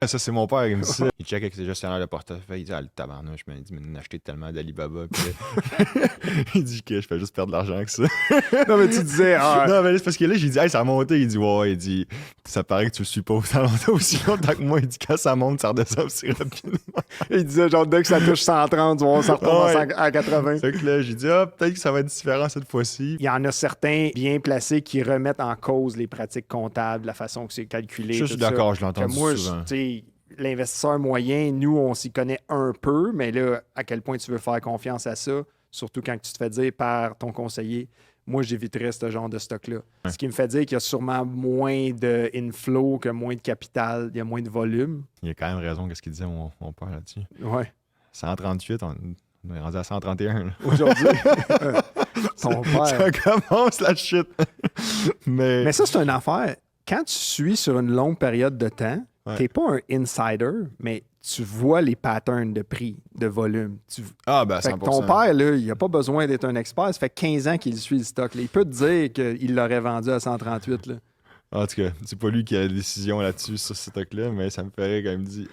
Ça, c'est mon père, il me dit ça. Il check avec ses gestionnaires de portefeuille. Il dit, ah, le tabarnouche, je me dis, mais acheté tellement d'Alibaba. Puis il dit que je fais juste perdre de l'argent que ça. Non, mais tu disais, Non, mais c'est parce que là, j'ai dit, hey, ça a monté. Il dit, ouais, il dit, ça paraît que tu le suis pas aussi longtemps que moi. Il dit, quand ça monte, ça redescend aussi rapidement. il disait, genre, dès que ça touche 130, tu vois, ça retombe Ouais. à 80. Fait que là, j'ai dit, ah, peut-être que ça va être différent cette fois-ci. Il y en a certains bien placés qui remettent en cause les pratiques comptables, la façon que c'est calculé. Je tout suis ça. d'accord, je l'ai Que entendu moi, souvent. tu sais, l'investisseur moyen, nous, on s'y connaît un peu, mais là, à quel point tu veux faire confiance à ça, surtout quand tu te fais dire par ton conseiller, moi, j'éviterais ce genre de stock-là. Ouais. Ce qui me fait dire qu'il y a sûrement moins de inflow que moins de capital, il y a moins de volume. Il a quand même raison, qu'est-ce qu'il disait, mon père là-dessus. Ouais. 138, on est rendu à 131. Là. Aujourd'hui, ton père. Ça commence la shit. Mais ça, c'est une affaire. Quand tu suis sur une longue période de temps, Ouais. t'es pas un insider, mais tu vois les patterns de prix, de volume. Ah, ben, Fait 100%. que ton père, là, il n'a pas besoin d'être un expert. Ça fait 15 ans qu'il suit le stock. Là. Il peut te dire qu'il l'aurait vendu à 138. Là. En tout cas, c'est pas lui qui a la décision là-dessus, sur ce stock-là, mais ça me ferait quand même dit.